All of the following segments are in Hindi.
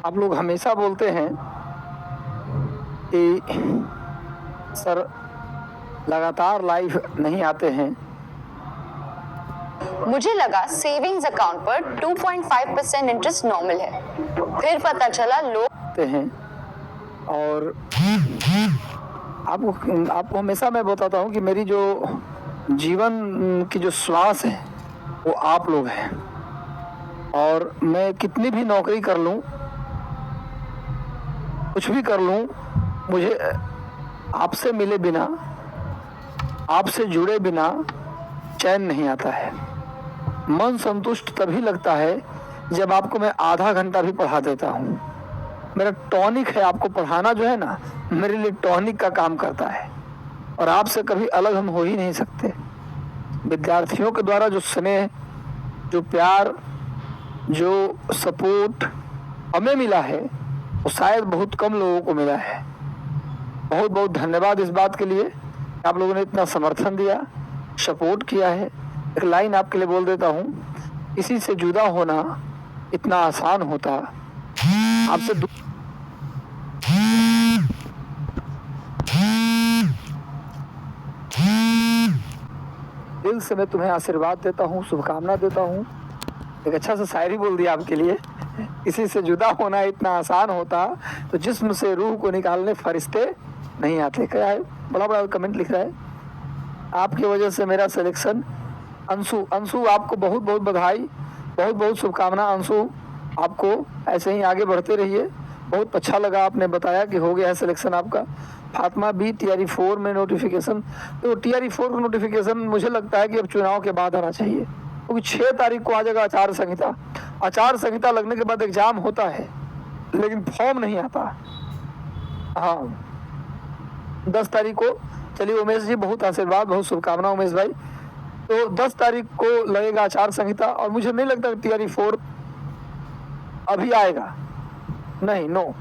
आप लोग हमेशा बोलते हैं कि सर लगातार लाइव नहीं आते हैं। मुझे लगा सेविंग्स अकाउंट पर 2.5% इंटरेस्ट नॉर्मल है, फिर पता चला लोग हैं। और आपको हमेशा मैं बताता हूँ कि मेरी जो जीवन की जो श्वास है वो आप लोग हैं। और मैं कितनी भी नौकरी कर लूँ, कुछ भी कर लूँ, मुझे आपसे मिले बिना, आपसे जुड़े बिना चैन नहीं आता है। मन संतुष्ट तभी लगता है जब आपको मैं आधा घंटा भी पढ़ा देता हूँ। मेरा टॉनिक है, आपको पढ़ाना जो है ना, मेरे लिए टॉनिक का काम करता है। और आपसे कभी अलग हम हो ही नहीं सकते। विद्यार्थियों के द्वारा जो स्नेह, जो प्यार, जो सपोर्ट हमें मिला है वो शायद बहुत कम लोगों को मिला है। बहुत बहुत धन्यवाद इस बात के लिए, आप लोगों ने इतना समर्थन दिया, सपोर्ट किया है। एक लाइन आपके लिए बोल देता हूँ, इसी से जुदा होना इतना आसान होता, आपसे दिल से मैं तुम्हें आशीर्वाद देता हूँ, शुभकामना देता हूँ। एक अच्छा सा शायरी बोल दिया आपके लिए, इसी से जुदा होना इतना आसान होता तो जिस्म से रूह को निकालने फरिश्ते नहीं आते। क्या है, बड़ा बड़ा कमेंट लिख रहा है, आपकी वजह से मेरा सिलेक्शन। अंशु आपको बहुत बहुत बधाई, बहुत बहुत शुभकामना। अंशु आपको ऐसे ही आगे बढ़ते रहिए। बहुत अच्छा लगा आपने बताया कि हो गया है सिलेक्शन आपका। फातिमा बी TRE 4 में नोटिफिकेशन, तो TRE 4 का नोटिफिकेशन मुझे लगता है कि अब चुनाव के बाद आना चाहिए, क्योंकि 6 तारीख को आ जाएगा आचार संहिता। आचार संहिता लगने के बाद एग्जाम होता है लेकिन फॉर्म नहीं आता। हाँ, 10 तारीख को, चलिए उमेश जी बहुत आशीर्वाद, बहुत शुभकामना उमेश भाई। तो 10 तारीख को लगेगा आचार संहिता और मुझे नहीं लगता कि TRE 4 अभी आएगा। नहीं, नो,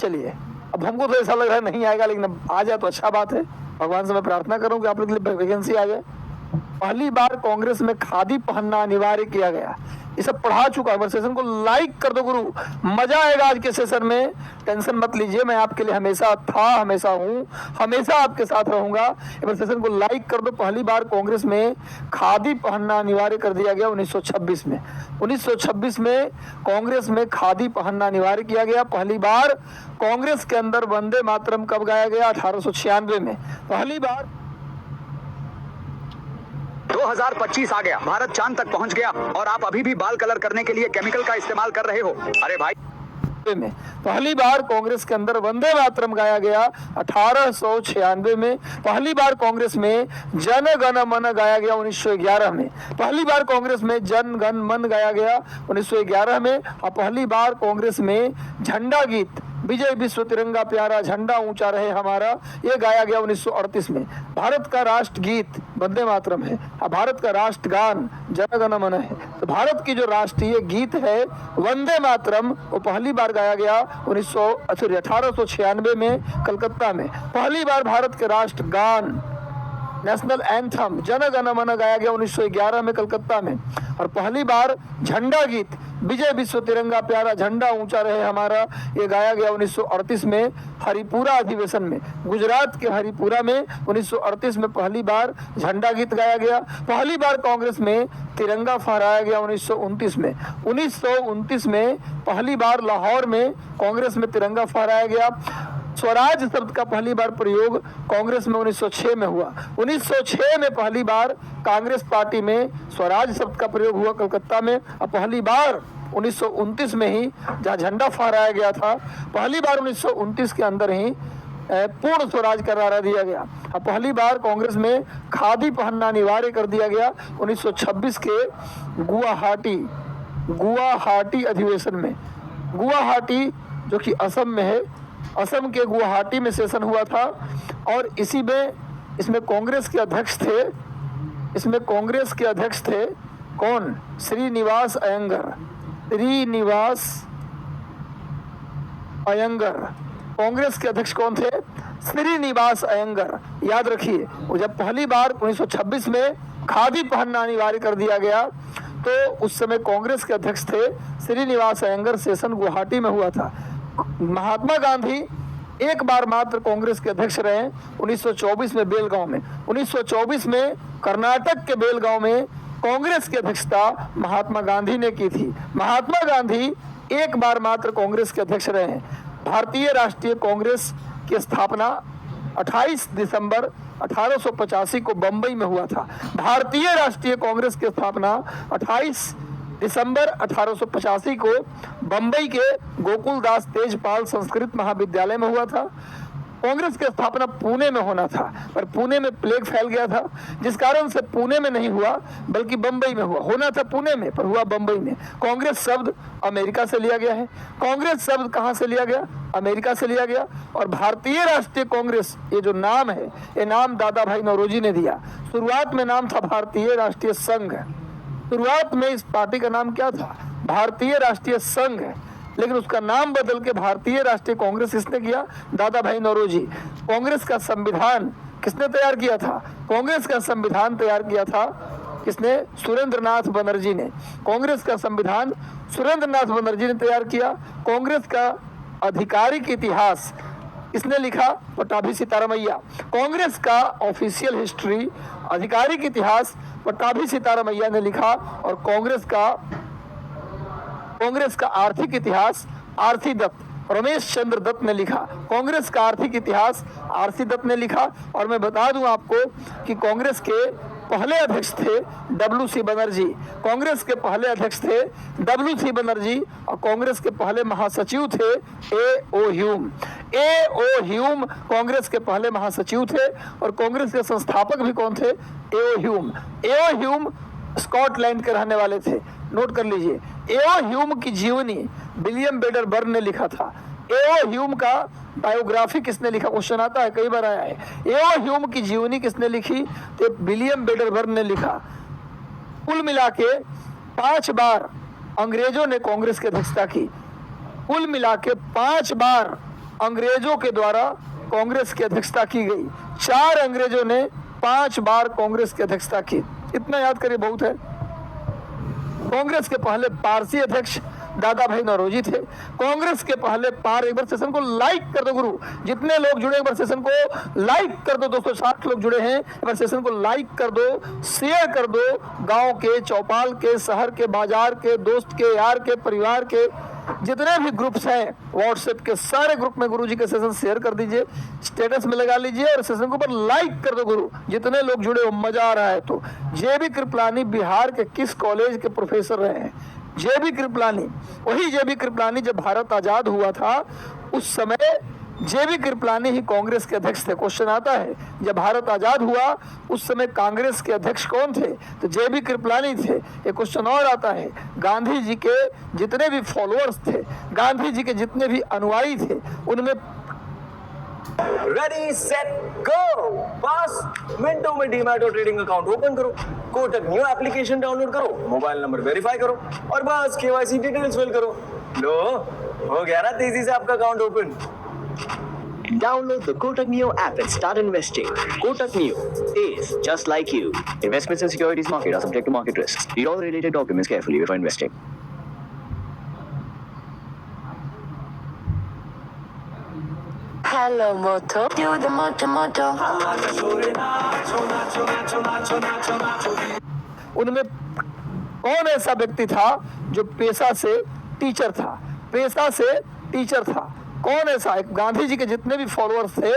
चलिए अब हमको तो ऐसा लग रहा है नहीं आएगा, लेकिन अब आ जाए तो अच्छा बात है। भगवान से मैं प्रार्थना करूं कि आप लोग के लिए वैकेंसी आ जाए। पहली बार कांग्रेस में खादी पहनना अनिवार्य किया गया। ये सब पढ़ा चुका है। सेशन को लाइक कर दो गुरु, मजा आएगा आज के सेशन में। टेंशन मत लीजिए, मैं आपके लिए हमेशा था, हमेशा हूँ, हमेशा आपके साथ रहूंगा। सेशन को लाइक कर दो। पहली बार कांग्रेस में खादी पहनना अनिवार्य कर दिया गया 1926 में। 1926 में कांग्रेस में खादी पहनना अनिवार्य किया गया। पहली बार कांग्रेस के अंदर वंदे मातरम कब गाया गया? 1896 में। पहली बार 2025 आ गया, भारत चांद तक पहुंच गया और आप अभी भी बाल कलर करने के लिए केमिकल का इस्तेमाल कर रहे हो। अरे भाई, में पहली बार कांग्रेस के अंदर वंदे मातरम गाया गया 1896 में। पहली बार कांग्रेस में जन गण मन गाया गया 1911 में। पहली बार कांग्रेस में जन गण मन गाया गया 1911 में। और पहली बार कांग्रेस में झंडा गीत विजय विश्व तिरंगा प्यारा झंडा ऊंचा रहे हमारा, ये गाया गया 1938 में। भारत का राष्ट्र गीत वंदे मातरम है और भारत का राष्ट्र गान जन गण मन है। तो भारत की जो राष्ट्रीय गीत है वंदे मातरम, वो पहली बार गाया गया 1896 में कलकत्ता में। पहली बार भारत के राष्ट्र गान नेशनल एंथम जन गण मन गाया गया 1911 में कलकत्ता में। और पहली बार झंडा गीत विजय विश्व तिरंगा प्यारा झंडा ऊंचा रहे हमारा, ये गाया गया 1938 में हरिपुरा अधिवेशन में। गुजरात के हरिपुरा में 1938 में पहली बार झंडा गीत गाया गया। पहली बार कांग्रेस में तिरंगा फहराया गया 1929 में। 1929 में पहली बार लाहौर में कांग्रेस में तिरंगा फहराया गया। स्वराज शब्द का पहली बार प्रयोग कांग्रेस में 1906 में हुआ। 1906 में पहली बार कांग्रेस पार्टी में स्वराज शब्द का प्रयोग हुआ कलकत्ता में। और पहली बार 1929 में ही जहाँ झंडा फहराया गया था, पहली बार 1929 के अंदर ही पूर्ण स्वराज का नारा दिया गया। और पहली बार कांग्रेस में खादी पहनना अनिवार्य कर दिया गया 1926 के गुवाहाटी अधिवेशन में। गुवाहाटी जो कि असम में है, असम के गुवाहाटी में सेशन हुआ था। और इसमें कांग्रेस के अध्यक्ष थे कौन? श्रीनिवास अयंगर। कांग्रेस के अध्यक्ष कौन थे? श्रीनिवास अयंगर। याद रखिए, वो जब पहली बार 1926 में खादी पहनना अनिवार्य कर दिया गया तो उस समय कांग्रेस के अध्यक्ष थे श्रीनिवास अयंगर। सेशन गुवाहाटी में हुआ था। महात्मा गांधी एक बार मात्र कांग्रेस के अध्यक्ष रहे 1924 में बेलगांव में। 1924 में कर्नाटक के बेलगांव में कांग्रेस की अध्यक्षता महात्मा गांधी ने की थी। महात्मा गांधी एक बार मात्र कांग्रेस के अध्यक्ष रहे हैं। भारतीय राष्ट्रीय कांग्रेस की स्थापना 28 दिसंबर 1885 को बंबई में हुआ था। भारतीय राष्ट्रीय कांग्रेस की स्थापना 28 दिसंबर 1885 को बंबई के गोकुलदास तेजपाल संस्कृत महाविद्यालय में हुआ था। कांग्रेस की स्थापना पुणे में होना था, पर पुणे में प्लेग फैल गया था, जिस कारण से पुणे में नहीं हुआ बल्कि बंबई में हुआ। होना था पुणे में पर हुआ बंबई में। कांग्रेस शब्द अमेरिका से लिया गया है। कांग्रेस शब्द कहां से लिया गया? अमेरिका से लिया गया। और भारतीय राष्ट्रीय कांग्रेस ये जो नाम है, ये नाम दादा भाई नौरोजी ने दिया। शुरुआत में नाम था भारतीय राष्ट्रीय संघ। शुरुआत में इस पार्टी का नाम क्या था? भारतीय राष्ट्रीय संघ है, लेकिन उसका नाम बदल के भारतीय राष्ट्रीय कांग्रेस किसने किया? दादा भाई नौरोजी। कांग्रेस का संविधान किसने तैयार किया था? कांग्रेस का संविधान तैयार किया था किसने? सुरेंद्रनाथ बनर्जी ने। कांग्रेस का संविधान सुरेंद्रनाथ बनर्जी ने तैयार किया। कांग्रेस का आधिकारिक इतिहास किसने लिखा? पट्टाभी सीतारामैया। कांग्रेस का ऑफिशियल हिस्ट्री, आधिकारिक इतिहास पट्टाभी सीतारामैया ने लिखा। और कांग्रेस का आर्थिक इतिहास आरसी दत्त, रमेश चंद्र दत्त ने लिखा। कांग्रेस का आर्थिक इतिहास आरसी दत्त ने लिखा। और मैं बता दूं आपको कि कांग्रेस के पहले अध्यक्ष थे डब्ल्यू.सी. बनर्जी। कांग्रेस के पहले अध्यक्ष थे डब्ल्यू.सी. बनर्जी और कांग्रेस के पहले महासचिव थे A.O.. Hume. A.O.. Hume Congress के पहले महासचिव थे और कांग्रेस के संस्थापक भी कौन थे? A.O.. Hume. A.O.. Hume Scotland के रहने वाले थे। नोट कर लीजिए। ए.ओ. ह्यूम की जीवनी विलियम बेडर बर्न ने लिखा था। ए.ओ. ह्यूम का बायोग्राफी किसने लिखा? क्वेश्चन आता है, कई बार आया है। ए.ओ. ह्यूम की जीवनी किसने लिखी? तो विलियम बेडर बर्न ने लिखा। कुल मिला के 5 बार अंग्रेजों ने कांग्रेस की अध्यक्षता की। कुल मिला के 5 बार अंग्रेजों के द्वारा कांग्रेस की अध्यक्षता की गई। 4 अंग्रेजों ने 5 बार कांग्रेस की अध्यक्षता की। इतना याद करिए, बहुत है। कांग्रेस के पहले पारसी अध्यक्ष दादा भाई नौरोजी थे। कांग्रेस के पहले एक बार सेशन को लाइक कर दो गुरु, जितने लोग जुड़े एक बार सेशन को लाइक कर दो। 260 लोग जुड़े हैं, एक बार सेशन को लाइक कर दो, शेयर कर दो। गांव के, चौपाल के, शहर के, बाजार के, दोस्त के, यार के, परिवार के जितने भी ग्रुप्स हैं व्हाट्सएप के, सारे ग्रुप में गुरुजी के सेशन शेयर कर दीजिए, स्टेटस में लगा लीजिए और सेशन के ऊपर लाइक कर दो गुरु। जितने लोग जुड़े हो, मजा आ रहा है। तो जे.बी. कृपलानी बिहार के किस कॉलेज के प्रोफेसर रहे हैं? जे.बी. कृपलानी, वही जे.बी. कृपलानी जब भारत आजाद हुआ था उस समय जे.बी. कृपलानी ही कांग्रेस के अध्यक्ष थे। क्वेश्चन आता है, जब भारत आजाद हुआ उस समय कांग्रेस के अध्यक्ष कौन थे? तो जे.बी. कृपलानी थे। एक क्वेश्चन और आता है, गांधी जी के जितने भी फॉलोअर्स थे, गांधी जी के जितने भी अनुयायी थे, उनमें रेडी सेट गो। बस मिनटों में डीमैट और ट्रेडिंग अकाउंट ओपन करो, कोटक न्यू एप्लीकेशन डाउनलोड करो, मोबाइल नंबर वेरीफाई करो और बस केवाईसी डिटेल्स फिल करो। लो, हो गया ना तेजी से आपका account open. Download the Kotak Neo app and start investing. Kotak Neo is just like you. Investments in securities market are subject to market risks. Read all related documents carefully before investing. Hello, Moto. Do the Moto Moto. उनमें कौन ऐसा व्यक्ति था जो पेशा से टीचर था? पेशा से टीचर था। कौन ऐसा? गांधी जी के जितने भी फॉलोअर्स थे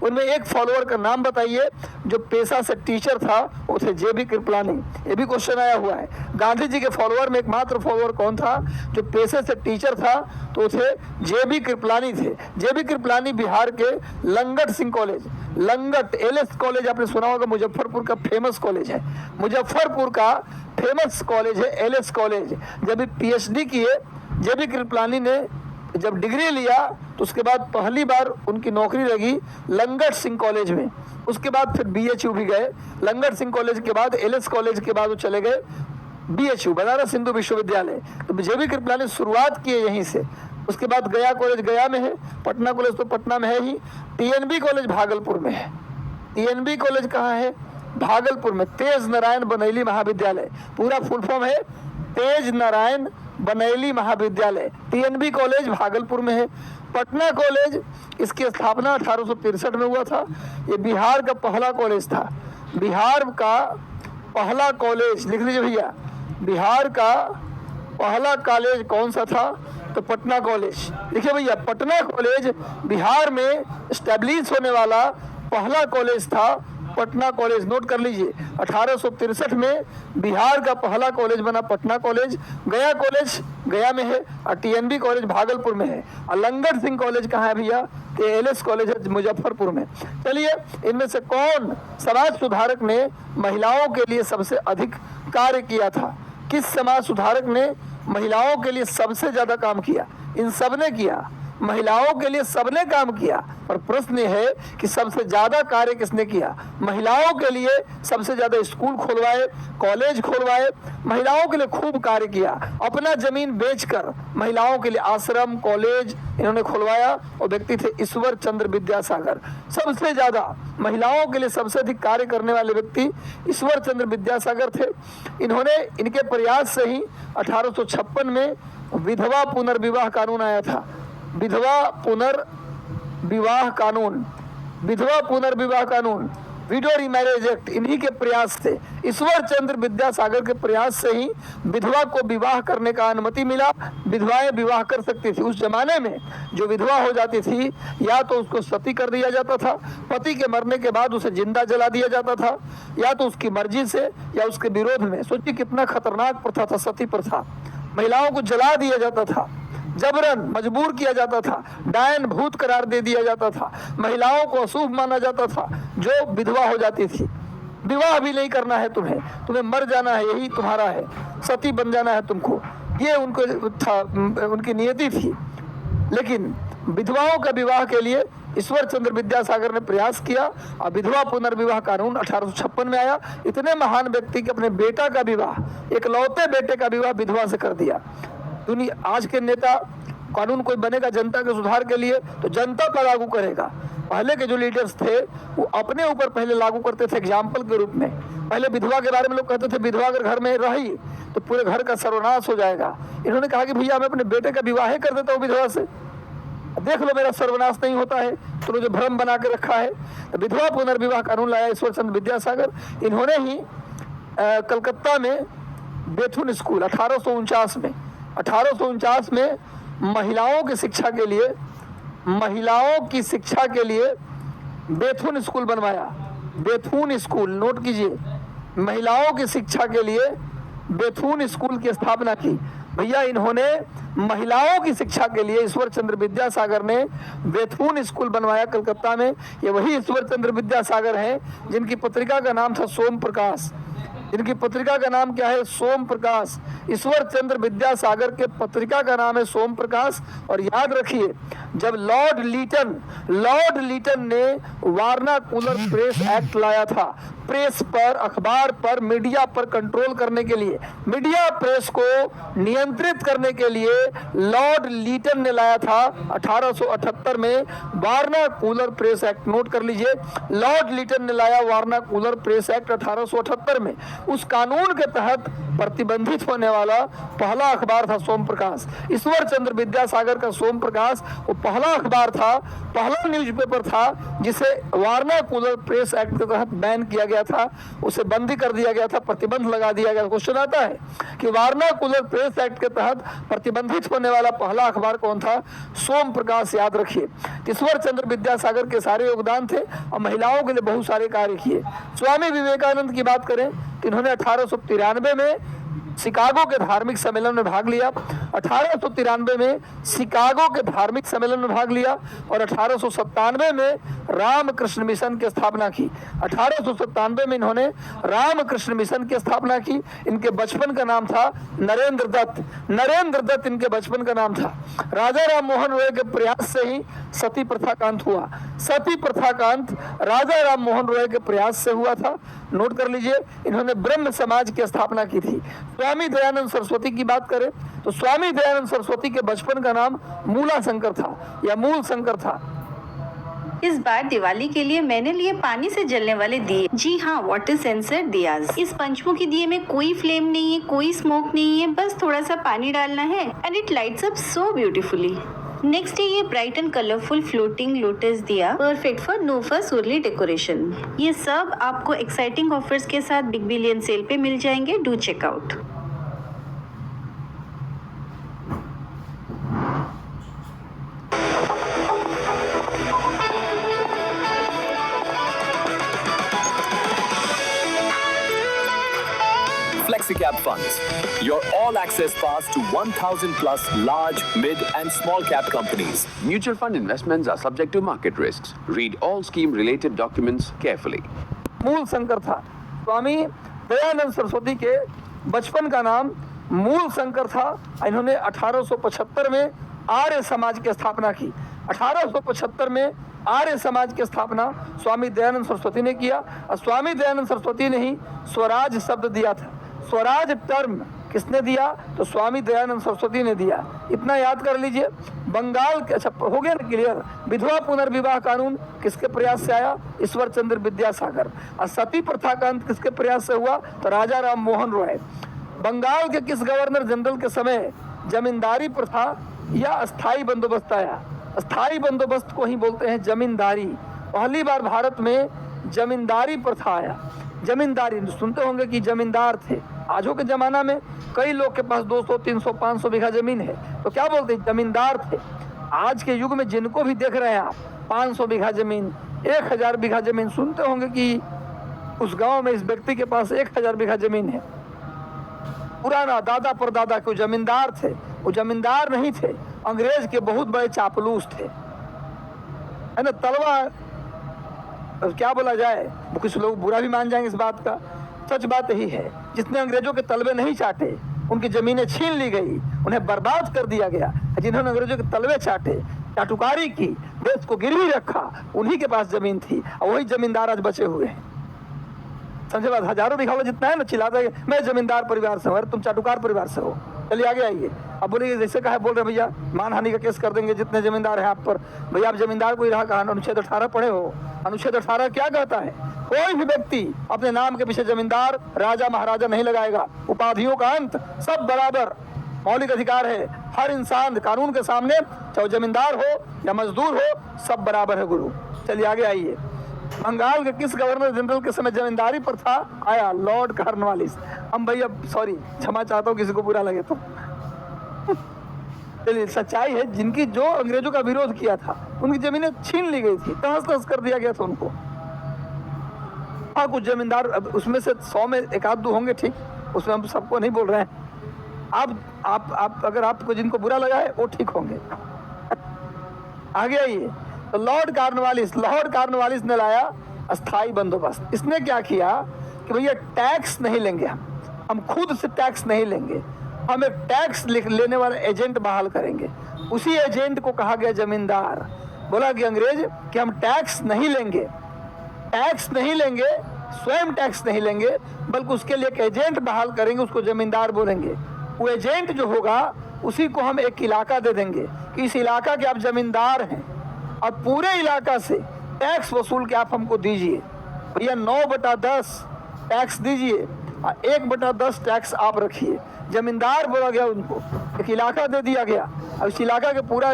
उनमें एक फॉलोअर का नाम बताइए जो पेशा से टीचर था। वो थे जे.बी. कृपलानी। ये भी क्वेश्चन आया हुआ है। गांधी जी के फॉलोअर में एकमात्र फॉलोअर कौन था जो पेशे से टीचर था? तो थे जे.बी. कृपलानी थे। जे.बी. कृपलानी बिहार के Langat Singh college, Langat LS. College आपने सुना होगा, मुजफ्फरपुर का फेमस कॉलेज है। मुजफ्फरपुर का फेमस कॉलेज है एल.एस. कॉलेज। जब पीएचडी किए जे.बी. कृपलानी ने, जब डिग्री लिया तो उसके बाद पहली बार उनकी नौकरी लगी लंगट सिंह कॉलेज में। उसके बाद फिर बीएचयू भी गए। लंगट सिंह कॉलेज के बाद एल.एस. कॉलेज के बाद वो चले गए बीएचयू, बनारस हिंदू विश्वविद्यालय। तो जे.बी. कृपलानी शुरुआत किए यहीं से। उसके बाद गया कॉलेज गया में है, पटना कॉलेज तो पटना में है ही, टीएनबी कॉलेज भागलपुर में है। टीएनबी कॉलेज कहाँ है? भागलपुर में। तेज नारायण बनेली महाविद्यालय, पूरा फुल फॉर्म है तेज नारायण बनेली महाविद्यालय, टीएनबी कॉलेज भागलपुर में है। पटना कॉलेज, इसकी स्थापना 1863 में हुआ था। ये बिहार का पहला कॉलेज था। बिहार का पहला कॉलेज, लिख लीजिए भैया, बिहार का पहला कॉलेज कौन सा था? तो पटना कॉलेज। देखिए भैया, पटना कॉलेज बिहार में स्टैब्लिश होने वाला पहला कॉलेज था। पटना कॉलेज नोट कर लीजिए, 1863 में बिहार का पहला कॉलेज बना पटना कॉलेज। गया कॉलेज गया में है और टीएनबी कॉलेज भागलपुर में है। और लंगर सिंह कॉलेज कहाँ है भैया? तो एलएस कॉलेज है मुजफ्फरपुर में। चलिए, इनमें से कौन समाज सुधारक ने महिलाओं के लिए सबसे अधिक कार्य किया था? किस समाज सुधारक ने महिलाओं के लिए सबसे ज्यादा काम किया? इन सब ने किया, महिलाओं के लिए सबने काम किया। पर प्रश्न है कि सबसे ज्यादा कार्य किसने किया? महिलाओं के लिए सबसे ज्यादा स्कूल खुलवाए, कॉलेज खुलवाए, महिलाओं के लिए खूब कार्य किया। अपना जमीन बेचकर महिलाओं के लिए आश्रम, कॉलेज इन्होंने खुलवाया। और व्यक्ति थे ईश्वर चंद्र विद्यासागर। सबसे ज्यादा महिलाओं के लिए सबसे अधिक कार्य करने वाले व्यक्ति ईश्वर चंद्र विद्यासागर थे। इन्होंने, इनके प्रयास से ही 1856 में विधवा पुनर्विवाह कानून आया था। विधवा पुनर्विवाह कानून, विधवा पुनर्विवाह कानून, विडो रीमैरेज एक्ट, इन्हीं के प्रयास से, ईश्वर चंद्र विद्यासागर के प्रयास से ही विधवा को विवाह करने का अनुमति मिला। विधवाएं विवाह कर सकती थी। उस जमाने में जो विधवा हो जाती थी, या तो उसको सती कर दिया जाता था, पति के मरने के बाद उसे जिंदा जला दिया जाता था, या तो उसकी मर्जी से या उसके विरोध में। सोचिए कितना खतरनाक प्रथा था सती प्रथा। महिलाओं को जला दिया जाता था, जबरन मजबूर किया जाता था, डायन भूत करार दे दिया जाता था, महिलाओं को अशुभ माना जाता था जो विधवा हो जाती थी। विवाह भी नहीं करना है तुम्हें, तुम्हें मर जाना है, यही तुम्हारा है, सती बन जाना है तुमको, ये उनको था, उनकी नियति थी। लेकिन विधवाओं का विवाह के लिए ईश्वर चंद्र विद्यासागर ने प्रयास किया और विधवा पुनर्विवाह कानून 1856 में आया। इतने महान व्यक्ति के अपने बेटा का विवाह, एकलौते बेटे का विवाह विधवा से कर दिया। दुनिया, आज के नेता, कानून कोई बनेगा जनता के सुधार के लिए तो जनता पर लागू करेगा। पहले के जो लीडर्स थे वो अपने ऊपर पहले लागू करते थे एग्जाम्पल के रूप में। पहले विधवा के बारे में लोग कहते थे विधवा अगर घर में रही तो पूरे घर का सर्वनाश हो जाएगा। इन्होंने कहा कि भैया मैं अपने बेटे का विवाह कर देता हूँ विधवा से, देख लो मेरा सर्वनाश नहीं होता है। तो जो भ्रम बना के रखा है, तो विधवा पुनर्विवाह कानून लाया ईश्वर चंद्र विद्यासागर। इन्होंने ही कलकत्ता में बेथुन स्कूल 1849 में महिलाओं की शिक्षा के लिए, महिलाओं की शिक्षा के लिए बेथुन स्कूल बनवाया। बेथुन स्कूल नोट कीजिए, महिलाओं की शिक्षा के लिए बेथुन स्कूल की स्थापना की। भैया इन्होंने महिलाओं की शिक्षा के लिए ईश्वर चंद्र विद्यासागर ने बेथुन स्कूल बनवाया कलकत्ता में। ये वही ईश्वर चंद्र विद्यासागर हैं जिनकी पत्रिका का नाम था सोम प्रकाश। इनकी पत्रिका का नाम क्या है? सोम प्रकाश। ईश्वर चंद्र विद्यासागर के पत्रिका का नाम है सोम प्रकाश। और याद रखिए, जब लॉर्ड लीटन ने वार्नाकुलर प्रेस एक्ट लाया था, प्रेस पर, अखबार पर, मीडिया पर कंट्रोल करने के लिए, मीडिया प्रेस को नियंत्रित करने के लिए लॉर्ड लीटन ने लाया था 1878 में वार्नाकुलर प्रेस एक्ट। नोट कर लीजिए, लॉर्ड लीटन ने लाया वार्नाकुलर प्रेस एक्ट 1878 में। उस कानून के तहत प्रतिबंधित होने वाला पहला अखबार था सोम प्रकाश। ईश्वर चंद्र विद्यासागर का सोम प्रकाश वो पहला अखबार था, पहला न्यूज़पेपर था जिसे वार्नाकुलर प्रेस एक्ट के तहत बैन किया गया था, उसे बंदी कर दिया गया था, प्रतिबंध लगा दिया गया। क्वेश्चन आता है कि वार्नाकुलर प्रेस एक्ट के तहत प्रतिबंधित होने वाला पहला अखबार कौन था? सोम प्रकाश। याद रखिए, ईश्वर चंद्र विद्यासागर के सारे योगदान थे और महिलाओं के लिए बहुत सारे कार्य किए। स्वामी विवेकानंद की बात करें तो इन्होंने 1893 में शिकागो के धार्मिक सम्मेलन में भाग लिया। 1893 में शिकागो के धार्मिक सम्मेलन में भाग लिया और 1897 में रामकृष्ण मिशन की स्थापना की। 1897 में इन्होंने रामकृष्ण मिशन की स्थापना की। इनके बचपन का नाम था नरेंद्र दत्त। नरेंद्र दत्त इनके बचपन का नाम था। राजा राम मोहन रॉय के प्रयास से ही सती प्रथा का अंत हुआ। सती प्रथा का अंत राजा राम मोहन रॉय के प्रयास से हुआ था। नोट कर लीजिए, इन्होंने ब्रह्म समाज की स्थापना की थी। स्वामी दयानंद सरस्वती की बात करें तो स्वामी दयानंद सरस्वती के बचपन का नाम मूला शंकर था या मूल शंकर था। इस बार दिवाली के लिए मैंने लिए पानी से जलने वाले दिए। जी हाँ, वाटर सेंसर दियाज। इस पंचमुखी दिए में कोई फ्लेम नहीं है, कोई स्मोक नहीं है, बस थोड़ा सा पानी डालना है and it lights up so beautifully. Next है ये bright and colourful floating lotus दिया, परफेक्ट फॉर नो फस उर्ली डेकोरेशन। ये सब आपको एक्साइटिंग ऑफर्स के साथ बिग बिलियन सेल पे मिल जाएंगे, do check out. FlexiCap Funds, your all-access pass to 1,000 plus large, mid and small cap companies. Mutual fund investments are subject to market risks. Read all scheme-related documents carefully. मूल शंकर था। स्वामी दयानंद सरस्वती के बचपन का नाम मूल शंकर था। इन्होंने 1875 में आर्य समाज की स्थापना की। 1875 में आर्य समाज की स्थापना स्वामी दयानंद सरस्वती ने किया और स्वामी दयानंद सरस्वती ने ही स्वराज शब्द दिया था। स्वराज टर्म किसने दिया? तो स्वामी दयानंद सरस्वती ने दिया। इतना याद कर लीजिए। बंगाल के, अच्छा हो गया ना क्लियर। विधवा पुनर्विवाह कानून किसके प्रयास से आया? ईश्वर चंद्र विद्यासागर। और सती प्रथा का अंत किसके प्रयास से हुआ? तो राजा राम मोहन रॉय। बंगाल के किस गवर्नर जनरल के समय जमींदारी प्रथा या अस्थाई बंदोबस्त आया? अस्थाई बंदोबस्त को ही बोलते हैं जमींदारी। पहली बार भारत में जमींदारी प्रथा आया। जमींदारी सुनते होंगे कि जमींदार थे। आजो के जमाना में कई लोग के पास 200, 300, 500 बीघा जमीन है, तो क्या बोलते हैं? जमींदार थे। आज के युग में जिनको भी देख रहे हैं आप, 500 बीघा जमीन, 1000 बीघा जमीन, सुनते होंगे कि उस गांव में इस व्यक्ति के पास 1000 बीघा जमीन है। पुराना दादा परदादा के जमींदार थे। वो जमींदार नहीं थे, अंग्रेज के बहुत बड़े चापलूस थे, है ना। तलवा क्या बोला जाए, कुछ लोग बुरा भी मान जाएंगे इस बात का, सच बात यही है। जिसने अंग्रेजों के तलवे नहीं चाटे, उनकी जमीनें छीन ली गई, उन्हें बर्बाद कर दिया गया। जिन्होंने अंग्रेजों के तलवे चाटे, चाटुकारी की, देश को गिरवी रखा, उन्हीं के पास जमीन थी और वही जमींदार आज बचे हुए हैं। समझे बात? हजारों बीघा वाला जितना है ना, चिल्लाता है मैं जमींदार परिवार से हूँ। अरे तुम चाटुकार परिवार से हो। चलिए आगे आइए। अब बोलिए जैसे कहा बोल रहे भैया मानहानि का केस कर देंगे जितने जमींदार हैं आप पर। भैया आप जमींदार को ही रहा कहा, अनुच्छेद 18 पढ़े हो। अनुच्छेद 18 क्या कहता है? कोई भी व्यक्ति अपने नाम के पीछे जमींदार, राजा महाराजा नहीं लगाएगा। उपाधियों का अंत, सब बराबर। मौलिक अधिकार है हर इंसान कानून के सामने, चाहे जमींदार हो या मजदूर हो, सब बराबर है गुरु। चलिए आगे आइए। बंगाल के किस गवर्नर जनरल के समय जमींदारी पर था आया? Lord Cornwallis. हम भैया सॉरी क्षमा चाहता हूँ किसी को बुरा लगे तो। चलिए सच्चाई है, जिनकी जो अंग्रेजों का विरोध किया था उनकी जमीनें छीन ली गई थी, तहस तहस कर दिया गया था उनको। हाँ कुछ जमींदार, उसमें से 100 में एक आध दो होंगे, ठीक, उसमें हम सबको नहीं बोल रहे हैं। आप अगर आपको जिनको बुरा लगा है वो ठीक होंगे। आगे आइए। तो लॉर्ड कॉर्नवालिस ने लाया अस्थाई बंदोबस्त। इसने क्या किया कि भैया टैक्स नहीं लेंगे, हम खुद से टैक्स नहीं लेंगे, हम एक टैक्स लेने वाला एजेंट बहाल करेंगे। उसी एजेंट को कहा गया जमींदार। बोला कि अंग्रेज कि हम टैक्स नहीं लेंगे, स्वयं टैक्स नहीं लेंगे, बल्कि उसके लिए एक एजेंट बहाल करेंगे, उसको जमींदार बोलेंगे। वो एजेंट जो होगा उसी को हम एक इलाका दे देंगे कि इस इलाका के आप जमींदार हैं और पूरे इलाका से टैक्स वसूल के आप हमको दीजिए। भैया 9/10 टैक्स दीजिए और 1/10 टैक्स आप रखिए। जमींदार बोला गया, उनको एक इलाका दे दिया गया और इस इलाका के पूरा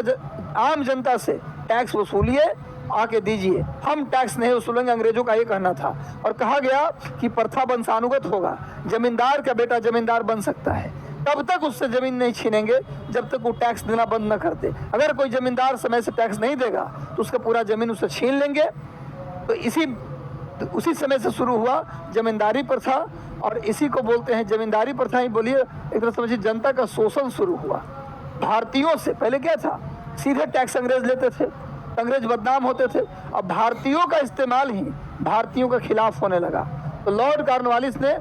आम जनता से टैक्स वसूलिए, आके दीजिए। हम टैक्स नहीं वसूलेंगे, अंग्रेजों का ये कहना था। और कहा गया कि प्रथा वंशानुगत होगा, जमींदार का बेटा जमींदार बन सकता है, तब तक उससे जमीन नहीं छीनेंगे जब तक वो टैक्स देना बंद न करते। अगर कोई जमींदार समय से टैक्स नहीं देगा तो उसका पूरा जमीन उससे छीन लेंगे। तो उसी समय से शुरू हुआ जमींदारी प्रथा, और इसी को बोलते हैं जमींदारी प्रथा ही बोलिए, एक तरह समझिए जनता का शोषण शुरू हुआ भारतीयों से। पहले क्या था, सीधे टैक्स अंग्रेज लेते थे, अंग्रेज बदनाम होते थे। अब भारतीयों का इस्तेमाल ही भारतीयों के खिलाफ होने लगा। तो लॉर्ड कॉर्नवालिस ने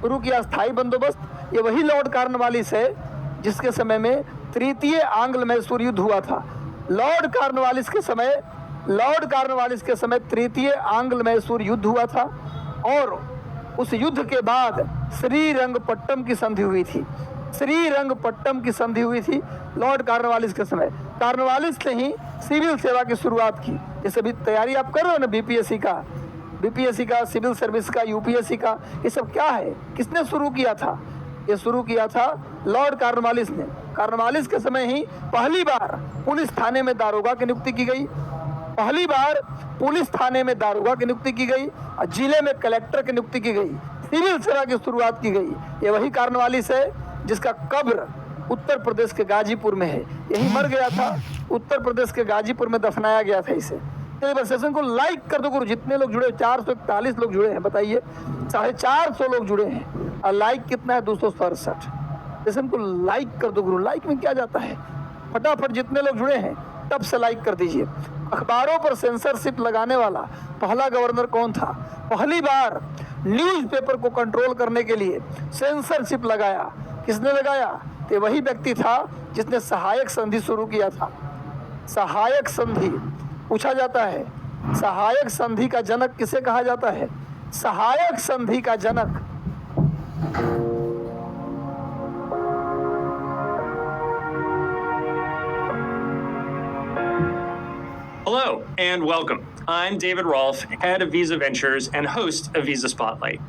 शुरू किया स्थायी बंदोबस्त। ये वही लॉर्ड कॉर्नवालिस है जिसके समय में तृतीय आंग्ल मैसूर युद्ध हुआ था। लॉर्ड कॉर्नवालिस के समय तृतीय आंग्ल मैसूर युद्ध हुआ था और उस युद्ध के बाद श्रीरंगपट्टम की संधि हुई थी लॉर्ड कॉर्नवालिस के समय। कॉर्नवालिस ने ही सिविल सेवा की शुरुआत की। ये सभी तैयारी आप कर रहे हो ना, बीपीएससी का, सिविल सर्विस का, यूपीएससी का, ये सब क्या है, किसने शुरू किया था? ये शुरू किया था लॉर्ड कॉर्नवालिस ने। कॉर्नवालिस के समय ही पहली बार पुलिस थाने में दारोगा की नियुक्ति की गई, पहली बार पुलिस थाने में दारोगा की नियुक्ति की गई और जिले में कलेक्टर की नियुक्ति की गई, सिविल सेवा की शुरुआत की गई। ये वही कॉर्नवालिस है जिसका कब्र उत्तर प्रदेश के गाजीपुर में है। यही मर गया था, उत्तर प्रदेश के गाजीपुर में दफनाया गया था इसे। तो सेशन को लाइक कर दो गुरु, जितने लोग जुड़े, 441 लोग जुड़े हैं, बताइए 450 लोग जुड़े हैं और लाइक कितना है? 267। सेशन को लाइक कर दो गुरु, लाइक में क्या जाता है, फटाफट जितने लोग जुड़े हैं तब से लाइक कर दीजिए। अखबारों पर सेंसरशिप लगाने वाला पहला गवर्नर कौन था? पहली बार न्यूज़पेपर को कंट्रोल करने के लिए सेंसरशिप लगाया, किसने लगाया? तो वही व्यक्ति था जिसने सहायक संधि शुरू किया था। सहायक संधि पूछा जाता है, सहायक संधि का जनक किसे कहा जाता है? सहायक संधि का जनक Hello and welcome. I'm David Rolfe, head of Visa Ventures and host of Visa Spotlight.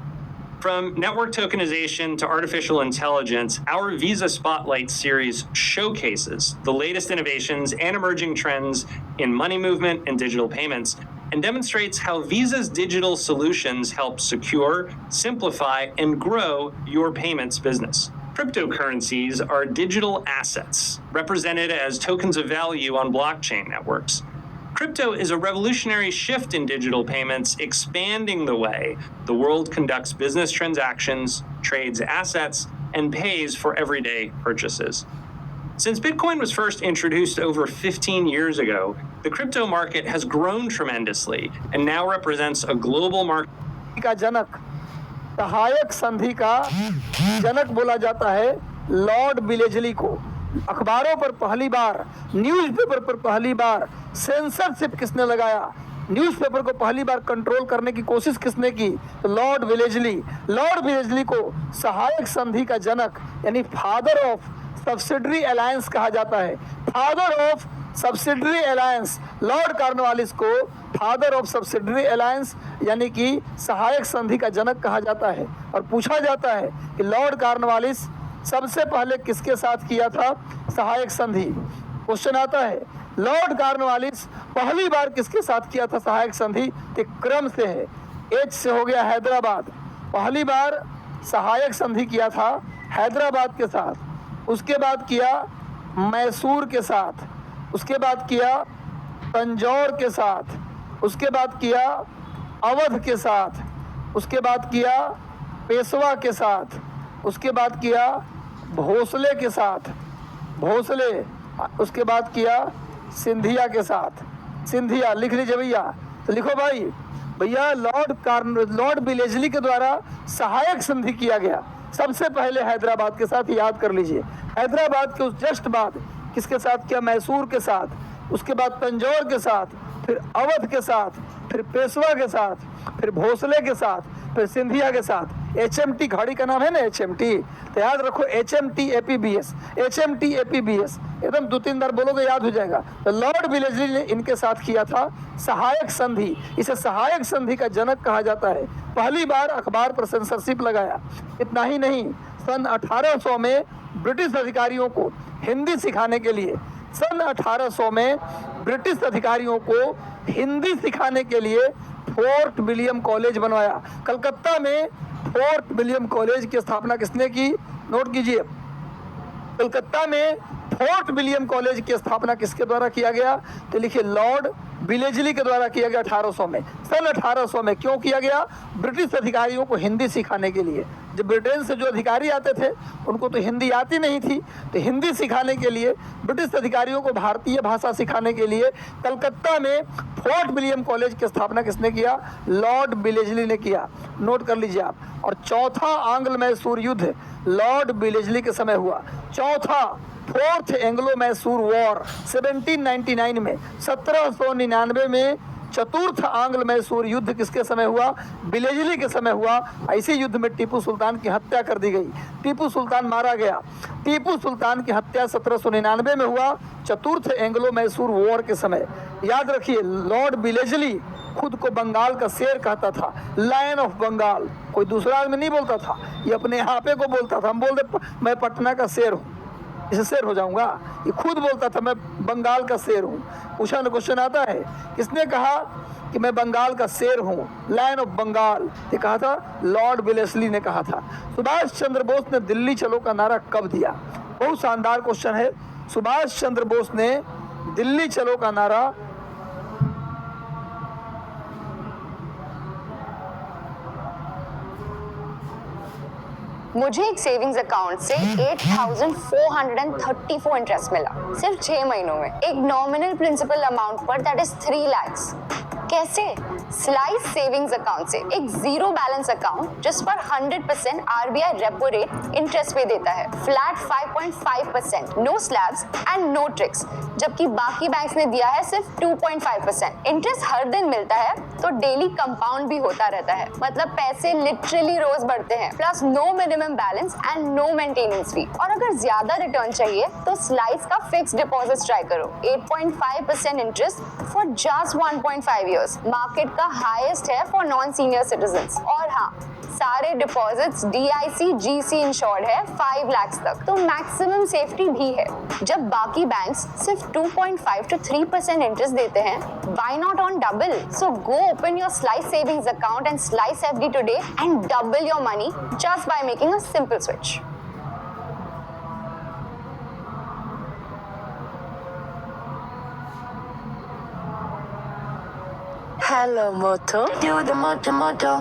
From network tokenization to artificial intelligence, our Visa Spotlight series showcases the latest innovations and emerging trends in money movement and digital payments, and demonstrates how Visa's digital solutions help secure, simplify, and grow your payments business. Cryptocurrencies are digital assets represented as tokens of value on blockchain networks. Crypto is a revolutionary shift in digital payments, expanding the way the world conducts business transactions, trades assets, and pays for everyday purchases. Since Bitcoin was first introduced over 15 years ago, the crypto market has grown tremendously and now represents a global market. का जनक, सहायक संधि का जनक बोला जाता है लॉर्ड बिलेजली को। अखबारों पर पहली बार, न्यूज़पेपर पर पहली बार सेंसरशिप किसने लगाया? न्यूज़पेपर को पहली बार कंट्रोल करने की कोशिश किसने की? तो लॉर्ड बिलेजली। लॉर्ड बिलेजली को सहायक संधि का जनक यानी फादर ऑफ सब्सिडरी अलायंस कहा जाता है। Father of subsidiary alliance, Lord Cornwallis को फादर ऑफ सब्सिडरी अलायंस यानी कि सहायक संधि का जनक कहा जाता है। और पूछा जाता है कि लॉर्ड कॉर्नवालिस सबसे पहले किसके साथ किया था सहायक संधि? क्वेश्चन आता है लॉर्ड कॉर्नवालिस पहली बार किसके साथ किया था सहायक संधि? के क्रम से है, एच से हो गया हैदराबाद। पहली बार सहायक संधि किया था हैदराबाद के साथ, उसके बाद किया मैसूर के साथ, उसके बाद किया तंजौर के साथ, उसके बाद किया अवध के साथ, उसके बाद किया पेशवा के साथ, उसके बाद किया भोसले के साथ, भोसले, उसके बाद किया सिंधिया के साथ। सिंधिया लिख लीजिए भैया, तो लिखो भाई, भैया लॉर्ड बिलेजली के द्वारा सहायक संधि किया गया सबसे पहले हैदराबाद के साथ, याद कर लीजिए। हैदराबाद के उस जस्ट बाद किसके साथ किया? मैसूर के साथ, उसके बाद तंजौर के साथ, फिर अवध के साथ, फिर पेशवा के साथ, फिर भोसले के साथ, फिर सिंधिया के साथ। HMT घड़ी का नाम है ना, HMT, तो याद रखो HMT APBS, HMT APBS, एकदम 2-3 बार बोलोगे याद हो जाएगा। तो लॉर्ड बिलेजली ने इनके साथ किया था सहायक संधि, इसे सहायक संधि का जनक कहा जाता है। पहली बार अखबार पर सेंसरशिप लगाया। इतना ही नहीं, सन 1800 में ब्रिटिश अधिकारियों को हिंदी सिखाने के लिए, सन 1800 में ब्रिटिश अधिकारियों को हिंदी सिखाने के लिए फोर्ट विलियम कॉलेज बनवाया। कलकत्ता में फोर्ट विलियम कॉलेज की स्थापना किसने की? नोट कीजिए, कलकत्ता में फोर्ट विलियम कॉलेज की स्थापना किसके द्वारा किया गया? तो लिखिए लॉर्ड बिलेजली के द्वारा किया गया 1800 में। सन 1800 में क्यों किया गया? ब्रिटिश अधिकारियों को हिंदी सिखाने के लिए। जब ब्रिटेन से जो अधिकारी आते थे उनको तो हिंदी आती नहीं थी, तो हिंदी सिखाने के लिए, ब्रिटिश अधिकारियों को भारतीय भाषा सिखाने के लिए कलकत्ता में फोर्ट विलियम कॉलेज की स्थापना किसने किया? लॉर्ड बिलेजली ने किया। नोट कर लीजिए आप। और चौथा आंग्ल मैसूर युद्ध लॉर्ड बिलेजली के समय हुआ। चौथा, फोर्थ एंग्लो मैसूर वॉर 1799 में, 1799 में चतुर्थ आंग्ल मैसूर युद्ध किसके समय हुआ? बिलेजली के समय हुआ। ऐसे युद्ध में टीपू सुल्तान की हत्या कर दी गई, टीपू सुल्तान मारा गया। टीपू सुल्तान की हत्या 1799 में हुआ, चतुर्थ एंग्लो मैसूर वॉर के समय। याद रखिए, लॉर्ड बिलेजली खुद को बंगाल का शेर कहता था, लायन ऑफ बंगाल। कोई दूसरा आदमी नहीं बोलता था, ये अपने यहाँ पे को बोलता था। हम बोलते मैं पटना का शेर हूँ, इसे शेर हो जाऊंगा। ये खुद बोलता था मैं बंगाल का शेर हूँ। पूछा न क्वेश्चन आता है, किसने कहा कि मैं बंगाल का शेर हूँ, लायन ऑफ बंगाल? ये कहा था लॉर्ड बिलेसली ने कहा था। सुभाष चंद्र बोस ने दिल्ली चलो का नारा कब दिया? बहुत शानदार क्वेश्चन है। सुभाष चंद्र बोस ने दिल्ली चलो का नारा मुझे एक सेविंग्स अकाउंट से 8,434 इंटरेस्ट मिला सिर्फ 6 महीनों में, एक नॉमिनल प्रिंसिपल अमाउंट पर, दैट इज 3 lakhs। कैसे? स्लाइस सेविंग्स अकाउंट से, एक जीरो बैलेंस अकाउंट जिस पर 100% RBI रेपो रेट इंटरेस्ट पे देता है, flat 5.5%, no slabs and no tricks, जबकि बाकी बैंक्स ने दिया है सिर्फ 2.5%। इंटरेस्ट हर दिन मिलता है तो डेली कंपाउंड भी होता रहता है, मतलब पैसे लिटरली रोज बढ़ते हैं, plus no minimum balance and no maintenance fee. और अगर ज्यादा रिटर्न चाहिए तो स्लाइस का फिक्स डिपॉजिट ट्राई करो, 8.5% interest for just 1.5 years, market का हाईएस्ट है फॉर नॉन सीनियर सिटीजन्स। और हाँ, सारे डिपॉजिट्स DIC GC इंश्योर्ड है 5 lakhs तक, तो मैक्सिमम सेफ्टी भी है। जब बाकी बैंक्स सिर्फ 2.5 to 3% इंटरेस्ट देते हैं, why not on double? So go open your slice savings account and slice FD today and double your money just by making a simple switch. Hello, Moto. Do the moto moto.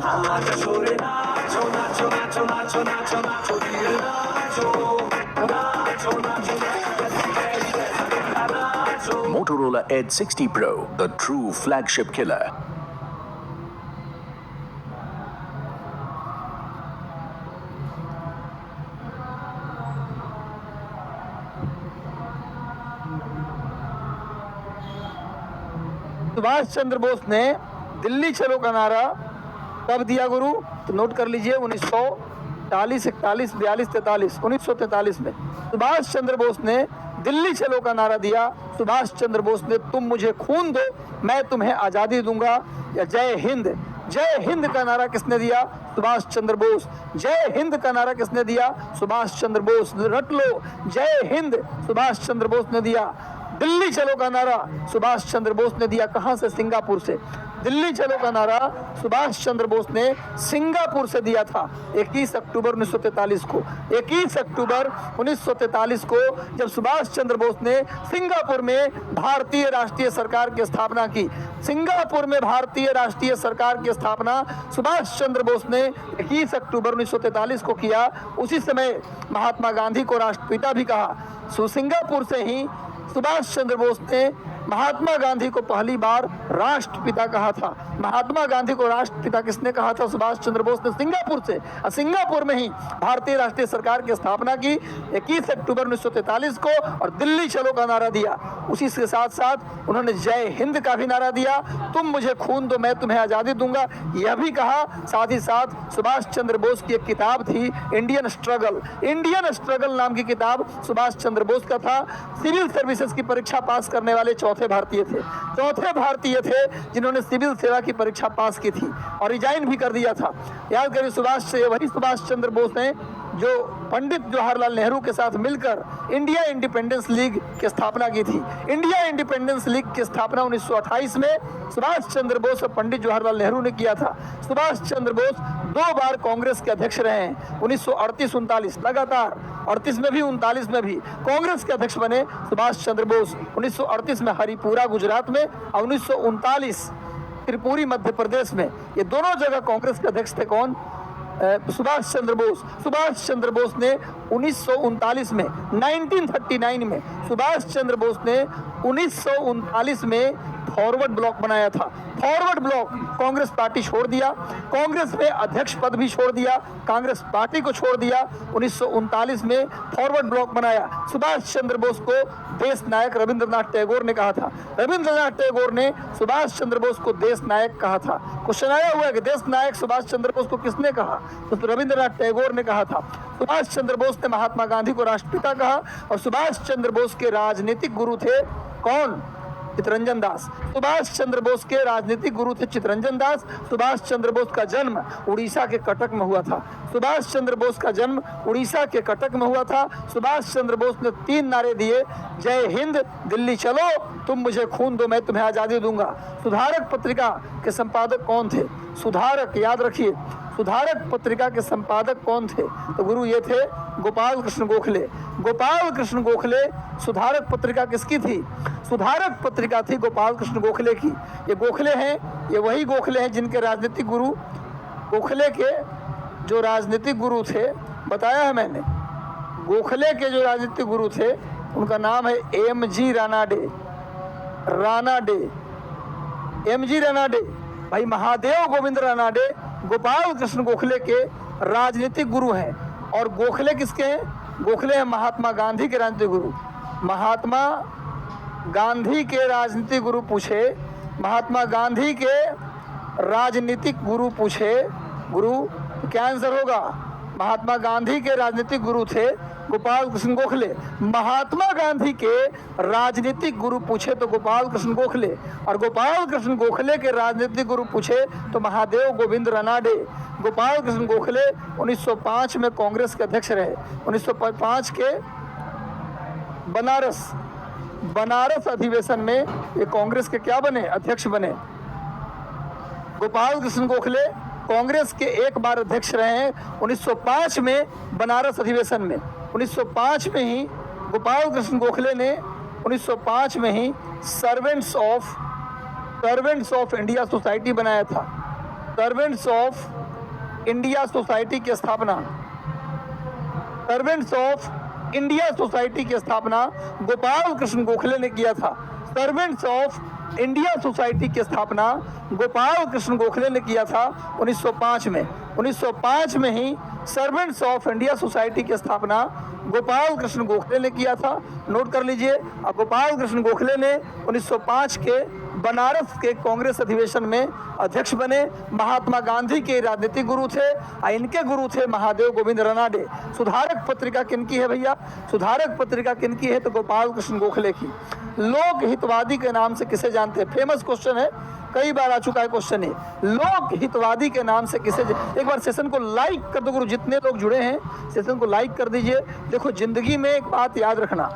Motorola Edge 60 Pro, the true flagship killer. Subhash Chandra Bose ने दिल्ली चलो का नारा कब दिया गुरु? तो नोट कर लीजिए, 1940, 41, 42, 43, 1943 में सुभाष चंद्र बोस ने दिल्ली चलो का नारा दिया। सुभाष चंद्र बोस ने तुम मुझे खून दो मैं तुम्हें आजादी दूंगा, या जय हिंद। जय हिंद का नारा किसने दिया? सुभाष चंद्र बोस। जय हिंद का नारा किसने दिया? सुभाष चंद्र बोस। रट लो, जय हिंद सुभाष चंद्र बोस ने दिया। दिल्ली चलो का नारा सुभाष चंद्र बोस ने दिया। कहां से? सिंगापुर से। दिल्ली चलो का नारा सुभाष चंद्र बोस ने सिंगापुर से दिया था 21 अक्टूबर 1943 को। 21 अक्टूबर 1943 को जब सुभाष चंद्र बोस ने सिंगापुर में भारतीय राष्ट्रीय सरकार की स्थापना की। सिंगापुर में भारतीय राष्ट्रीय सरकार की स्थापना सुभाष चंद्र बोस ने 21 अक्टूबर 1943 को किया। उसी समय महात्मा गांधी को राष्ट्रपिता भी कहा। सिंगापुर से ही सुभाष चंद्र बोस ने महात्मा गांधी को पहली बार राष्ट्रपिता कहा था। महात्मा गांधी को राष्ट्रपिता किसने कहा था? सुभाष चंद्र बोस ने सिंगापुर से। सिंगापुर में ही भारतीय राष्ट्रीय सरकार की स्थापना की 21 अक्टूबर 1943 को, और दिल्ली चलो का नारा दिया। उसी के साथ साथ उन्होंने जय हिंद का भी नारा दिया, तुम मुझे खून दो मैं तुम्हें आजादी दूंगा, यह भी कहा। साथ ही साथ सुभाष चंद्र बोस की एक किताब थी, इंडियन स्ट्रगल। इंडियन स्ट्रगल नाम की किताब सुभाष चंद्र बोस का था। सिविल सर्विसेज की परीक्षा पास करने वाले चौथे भारतीय थे जिन्होंने सिविल सेवा की परीक्षा पास की थी और रिजाइन भी कर दिया था। याद करिए, वही सुभाष चंद्र बोस ने जो पंडित जवाहरलाल नेहरू के साथ मिलकर इंडिया इंडिपेंडेंस लीग की स्थापना की थी। इंडिया इंडिपेंडेंस लीग की स्थापना 1928 में सुभाष चंद्र बोस और पंडित जवाहरलाल नेहरू ने किया था। सुभाष चंद्र बोस 2 बार कांग्रेस के अध्यक्ष रहे हैं, 1938-39 लगातार, 38 में भी 39 में भी कांग्रेस के अध्यक्ष बने सुभाष चंद्र बोस। 1938 में हरिपुरा गुजरात में और 1939 त्रिपुरी मध्य प्रदेश में, ये दोनों जगह कांग्रेस के अध्यक्ष थे। कौन? सुभाष चंद्र बोस। सुभाष चंद्र बोस ने 1939 में 1939 में सुभाष चंद्र बोस ने 1939 में फॉरवर्ड ब्लॉक बनाया था। फॉरवर्ड ब्लॉक कांग्रेस पार्टी छोड़ दिया, कांग्रेस में अध्यक्ष पद भी छोड़ दिया, कांग्रेस पार्टी को छोड़ दिया। 1939 में फॉरवर्ड ब्लॉक बनाया। सुभाष चंद्र बोस को देश नायक रविंद्रनाथ टैगोर ने कहा था। रविंद्रनाथ टैगोर ने सुभाष चंद्र बोस को देश नायक कहा था। क्वेश्चन आया हुआ है कि देश नायक सुभाष चंद्र बोस को किसने कहा? तो रविंद्रनाथ टैगोर ने कहा था। सुभाष चंद्र बोस ने महात्मा गांधी को राष्ट्रपिता कहा और सुभाष चंद्र बोस के राजनीतिक गुरु थे कौन? चित्तरंजन दास। सुभाष चंद्र बोस के राजनीतिक गुरु थे चित्तरंजन दास। सुभाष चंद्र बोस का जन्म उड़ीसा के कटक में हुआ था। सुभाष चंद्र बोस का जन्म उड़ीसा के कटक में हुआ था। सुभाष चंद्र बोस ने 3 नारे दिए, जय हिंद, दिल्ली चलो, तुम मुझे खून दो मैं तुम्हें आजादी दूंगा। सुधारक पत्रिका के संपादक कौन थे? सुधारक, याद रखिए, सुधारक पत्रिका के संपादक कौन थे? तो गुरु ये थे गोपाल कृष्ण गोखले। गोपाल कृष्ण गोखले सुधारक पत्रिका किसकी थी? सुधारक पत्रिका थी गोपाल कृष्ण गोखले की। ये गोखले हैं, ये वही गोखले हैं जिनके राजनीतिक गुरु, गोखले के जो राजनीतिक गुरु थे, बताया है मैंने, गोखले के जो राजनीतिक गुरु थे उनका नाम है एम.जी. रानाडे। एम.जी. रानाडे, भाई महादेव गोविंद रानाडे गोपाल कृष्ण गोखले के राजनीतिक गुरु हैं। और गोखले किसके हैं? गोखले हैं महात्मा गांधी के राजनीतिक गुरु। महात्मा गांधी के राजनीतिक गुरु पूछे, महात्मा गांधी के राजनीतिक गुरु पूछे, गुरु तो क्या आंसर होगा? महात्मा गांधी के राजनीतिक गुरु थे गोपाल कृष्ण गोखले। महात्मा गांधी के राजनीतिक गुरु पूछे तो गोपाल कृष्ण गोखले, और गोपाल कृष्ण गोखले के राजनीतिक गुरु पूछे तो महादेव गोविंद रानाडे। गोपाल कृष्ण गोखले 1905 में कांग्रेस के अध्यक्ष रहे। 1905 के बनारस अधिवेशन में ये कांग्रेस के क्या बने? अध्यक्ष बने। गोपाल कृष्ण गोखले कांग्रेस के एक बार अध्यक्ष रहे हैं 1905 में बनारस अधिवेशन में। 1905 में ही गोपाल कृष्ण गोखले ने 1905 में ही सर्वेंट्स ऑफ इंडिया सोसाइटी बनाया था। सर्वेंट्स ऑफ इंडिया सोसाइटी की स्थापना, सर्वेंट्स ऑफ इंडिया सोसाइटी की स्थापना गोपाल कृष्ण गोखले ने किया था। सर्वेंट्स ऑफ इंडिया सोसाइटी की स्थापना गोपाल कृष्ण गोखले ने किया था 1905 में। 1905 में ही सर्वेंट्स ऑफ इंडिया सोसाइटी की स्थापना गोपाल कृष्ण गोखले ने किया था। नोट कर लीजिए। अब गोपाल कृष्ण गोखले ने 1905 के बनारस के कांग्रेस अधिवेशन में अध्यक्ष बने। महात्मा गांधी के राजनीतिक गुरु थे, इनके गुरु थे महादेव गोविंद रानाडे। सुधारक पत्रिका किनकी है भैया? सुधारक पत्रिका किनकी है? तो गोपाल कृष्ण गोखले की। लोक हितवादी के नाम से किसे जानते हैं? फेमस क्वेश्चन है, कई बार आ चुका है क्वेश्चन है। लोक हितवादी के नाम से किसे? एक बार सेशन को लाइक कर दो गुरु, जितने लोग जुड़े हैं सेशन को लाइक कर दीजिए। देखो, जिंदगी में एक बात याद रखना,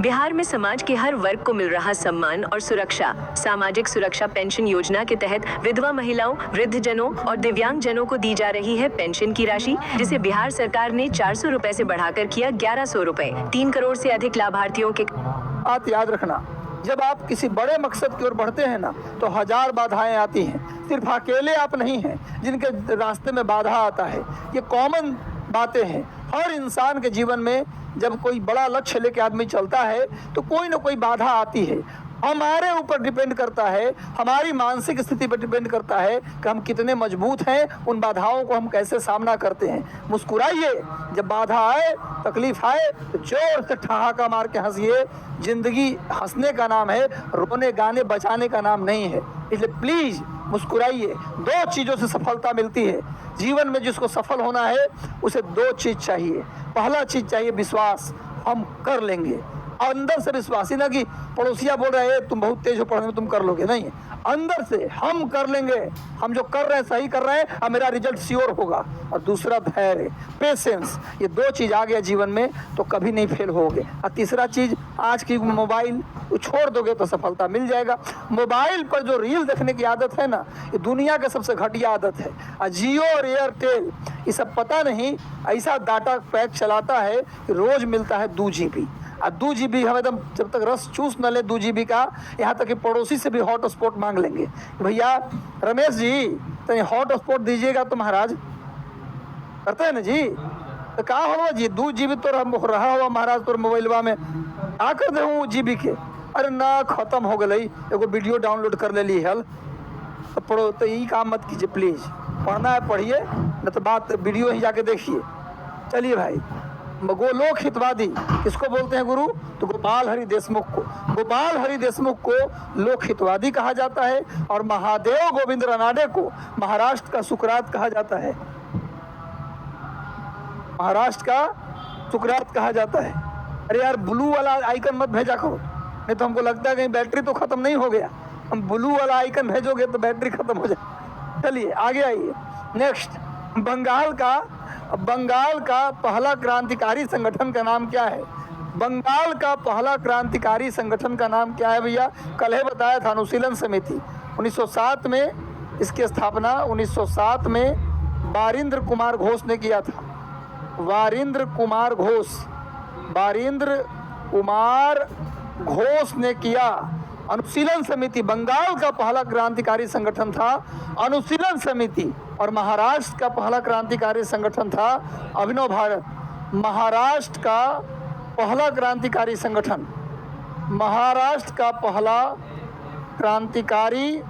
बिहार में समाज के हर वर्ग को मिल रहा सम्मान और सुरक्षा। सामाजिक सुरक्षा पेंशन योजना के तहत विधवा महिलाओं, वृद्धजनों और दिव्यांग जनों को दी जा रही है पेंशन की राशि, जिसे बिहार सरकार ने 400 रुपए से बढ़ाकर किया 1100 रुपए। 3 करोड़ से अधिक लाभार्थियों के। बात याद रखना, जब आप किसी बड़े मकसद की ओर बढ़ते हैं ना, तो 1000 बाधाएं आती हैं। सिर्फ अकेले आप नहीं हैं जिनके रास्ते में बाधा आता है। ये कॉमन बातें हैं। हर इंसान के जीवन में जब कोई बड़ा लक्ष्य लेके आदमी चलता है तो कोई ना कोई बाधा आती है। हमारे ऊपर डिपेंड करता है, हमारी मानसिक स्थिति पर डिपेंड करता है कि हम कितने मजबूत हैं, उन बाधाओं को हम कैसे सामना करते हैं। मुस्कुराइए, जब बाधा आए, तकलीफ आए तो जोर से ठहाका मार के हंसिए। जिंदगी हंसने का नाम है, रोने गाने बचाने का नाम नहीं है। इसलिए प्लीज मुस्कुराइए। 2 चीज़ों से सफलता मिलती है जीवन में। जिसको सफल होना है उसे 2 चीज़ चाहिए। पहला चीज़ चाहिए विश्वास, हम कर लेंगे। अंदर से विश्वास, ही ना कि पड़ोसिया बोल रहे हैं तुम बहुत तेज हो पढ़ने में, तुम कर लोगे, नहीं। अंदर से हम कर लेंगे, हम जो कर रहे हैं सही कर रहे हैं और मेरा रिजल्ट श्योर होगा। और दूसरा धैर्य, पेशेंस। ये 2 चीज़ आ गया जीवन में तो कभी नहीं फेल होगे। और तीसरा चीज़, आज की मोबाइल छोड़ दोगे तो सफलता मिल जाएगा। मोबाइल पर जो रील देखने की आदत है ना, ये दुनिया का सबसे घटिया आदत है। और जियो और एयरटेल ये सब पता नहीं ऐसा डाटा पैक चलाता है कि रोज मिलता है 2 GB। और 2 GB हम एकदम जब तक रस चूस न ले 2 GB का, यहाँ तक कि पड़ोसी से भी हॉटस्पॉट मांग लेंगे। भैया रमेश जी तो हॉटस्पॉट दीजिएगा तो महाराज करते हैं ना जी। तो कहाँ हो जी 2 GB तो रहा हुआ महाराज तो मोबाइलवा में आ कर दे GB के। अरे ना खत्म हो गई, एगो वीडियो डाउनलोड कर ले ली हल, तो पढ़ो, तो यही काम मत कीजिए प्लीज़। पढ़ना है पढ़िए, न तो बात वीडियो ही जाके देखिए। चलिए भाई, गोलोक हितवादी किसको बोलते हैं गुरु? तो गोपाल हरि देशमुख को। गोपाल हरि देशमुख को लोक हितवादी कहा जाता है और महादेव गोविंद रानाडे को महाराष्ट्र का सुकरात कहा जाता है। महाराष्ट्र का सुकरात कहा जाता है। अरे यार, ब्लू वाला आइकन मत भेजा करो, नहीं तो हमको लगता है कहीं बैटरी तो खत्म नहीं हो गया। हम ब्लू वाला आइकन भेजोगे तो बैटरी खत्म हो जाए। चलिए आगे आइए। नेक्स्ट, बंगाल का पहला क्रांतिकारी संगठन का नाम क्या है? बंगाल का पहला क्रांतिकारी संगठन का नाम क्या है भैया? कल ही बताया था, अनुशीलन समिति। 1907 में इसकी स्थापना 1907 में वारिंद्र कुमार घोष ने किया था। वारिंद्र कुमार घोष ने किया। अनुशीलन समिति बंगाल का पहला क्रांतिकारी संगठन था, अनुशीलन समिति। और महाराष्ट्र का पहला क्रांतिकारी संगठन था अभिनव भारत। महाराष्ट्र का पहला क्रांतिकारी संगठन, महाराष्ट्र का पहला क्रांतिकारी